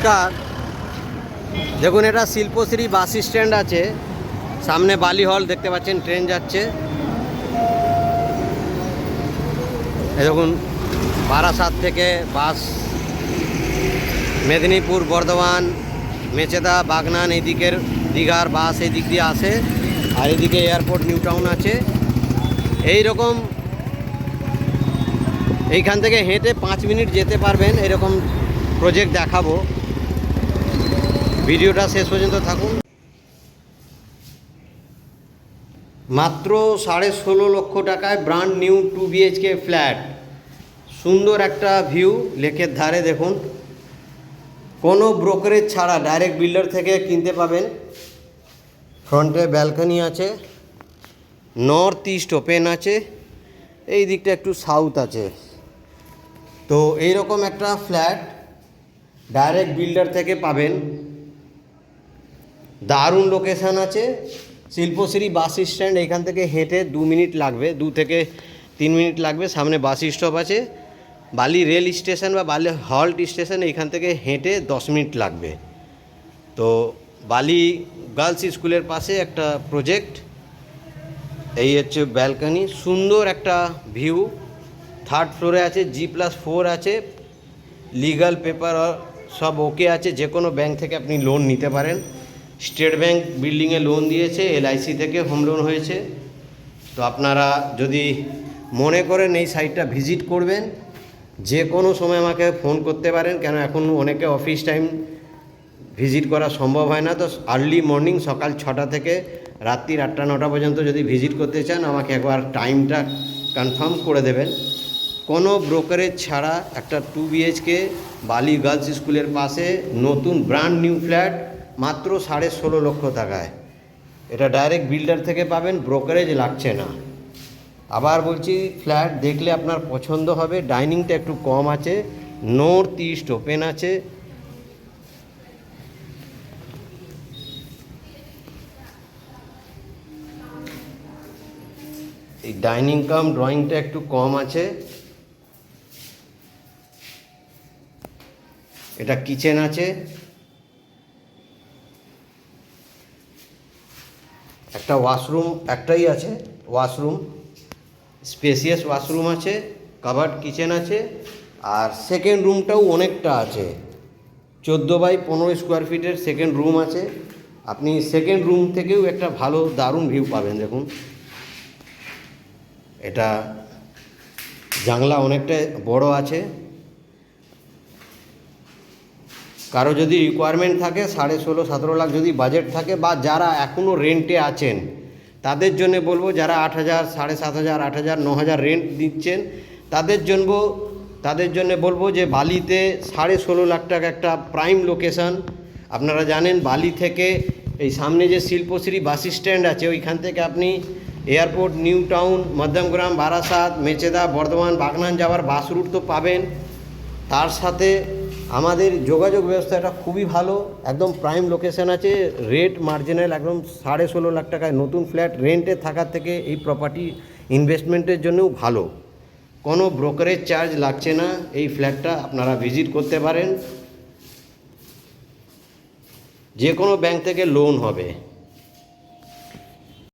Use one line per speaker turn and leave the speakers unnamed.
নমস্কার। দেখুন, এটা শিল্পশ্রী বাস স্ট্যান্ড আছে, সামনে বালি হল দেখতে পাচ্ছেন, ট্রেন যাচ্ছে। এই দেখুন, বারাসাত থেকে বাস মেদিনীপুর, বর্ধমান, মেচেদা, বাগনান এইদিকের দীঘার বাস এই দিক দিয়ে আসে, আর এদিকে এয়ারপোর্ট নিউ টাউন আছে। এই রকম এইখান থেকে হেঁটে 5 মিনিট যেতে পারবেন, এরকম প্রজেক্ট দেখাবো। ভিডিওটা শেষ পর্যন্ত থাকুন। মাত্র 16.5 লক্ষ টাকায় ব্র্যান্ড নিউ 2 BHK ফ্ল্যাট, সুন্দর একটা ভিউ লেকের ধারে। দেখুন, কোনো ব্রোকারেজ ছাড়া ডাইরেক্ট বিল্ডার থেকে কিনতে পাবেন। ফ্রন্টে ব্যালকনি আছে, নর্থ ইস্ট ওপেন আছে, এই দিকটা একটু সাউথ আছে। তো এইরকম একটা ফ্ল্যাট ডাইরেক্ট বিল্ডার থেকে পাবেন। দারুণ লোকেশান আছে, শিল্পশ্রী বাস স্ট্যান্ড। এখান থেকে হেঁটে 2 মিনিট লাগবে, 2 থেকে 3 মিনিট লাগবে। সামনে বাস স্টপ আছে, বালি রেল স্টেশন বা বালি হল্ট স্টেশন, এইখান থেকে হেঁটে 10 মিনিট লাগবে। তো বালি গার্লস স্কুলের পাশে একটা প্রজেক্ট। এই হচ্ছে ব্যালকনি, সুন্দর একটা ভিউ। 3rd ফ্লোরে আছে, G+4 আছে, লিগাল পেপার সব ওকে আছে। যে কোনো ব্যাংক থেকে আপনি লোন নিতে পারেন। স্টেট ব্যাংক বিল্ডিংয়ে লোন দিয়েছে, LIC থেকে হোম লোন হয়েছে। তো আপনারা যদি মনে করেন এই সাইটটা ভিজিট করবেন, যে কোনো সময় আমাকে ফোন করতে পারেন, কেন এখন অনেকে অফিস টাইম ভিজিট করা সম্ভব হয় না। তো আর্লি মর্নিং সকাল 6টা থেকে রাত্রির 8টা-9টা পর্যন্ত যদি ভিজিট করতে চান, আমাকে একবার টাইমটা কনফার্ম করে দেবেন। কোনো ব্রোকারেজ ছাড়া একটা 2 BHK বালি গার্লস স্কুলের পাশে নতুন ব্র্যান্ড নিউ ফ্ল্যাট, মাত্র 16.5 লক্ষ টাকায়। এটা ডাইরেক্ট বিল্ডার থেকে পাবেন, ব্রোকারেজ লাগছে না। আবার বলছি, ফ্ল্যাট দেখলে আপনার পছন্দ হবে। ডাইনিংটা একটু কম আছে, নর্থ ইস্ট ওপেন আছে। এই ডাইনিং কাম ড্রয়িংটা একটু কম আছে। এটা কিচেন আছে, একটা ওয়াশরুম একটাই আছে, ওয়াশরুম স্পেসিয়াস ওয়াশরুম আছে, কাভার্ড কিচেন আছে। আর সেকেন্ড রুমটাও অনেকটা আছে, 14x15 স্কোয়ার ফিটের সেকেন্ড রুম আছে। আপনি সেকেন্ড রুম থেকেও একটা ভালো দারুণ ভিউ পাবেন। দেখুন, এটা জানলা অনেকটা বড় আছে। কারো যদি রিকোয়ারমেন্ট থাকে 16.5-17 লাখ যদি বাজেট থাকে, বা যারা এখনও রেন্টে আছেন তাদের জন্য বলবো, যারা 8,000, 7,500, 8,000, 9,000 রেন্ট দিচ্ছেন, তাদের জন্য বলবো যে বালিতে 16.5 লাখ টাকা একটা প্রাইম লোকেশান। আপনারা জানেন, বালি থেকে এই সামনে যে শিল্পশ্রী বাস স্ট্যান্ড আছে, ওইখান থেকে আপনি airport, new town, Madhyamgram, Barasat, Mecheda, Bardhaman, Bagnan যাওয়ার বাস রুট তো পাবেন। তার সাথে আমাদের যোগাযোগ ব্যবস্থাটা খুবই ভালো, একদম প্রাইম লোকেশান আছে। রেট মার্জিনাল, একদম 16.5 লাখ টাকায় নতুন ফ্ল্যাট। রেন্টে থাকার থেকে এই প্রপার্টি ইনভেস্টমেন্টের জন্যও ভালো। কোনো ব্রোকারেজ চার্জ লাগছে না। এই ফ্ল্যাটটা আপনারা ভিজিট করতে পারেন, যে কোনো ব্যাংক থেকে লোন হবে।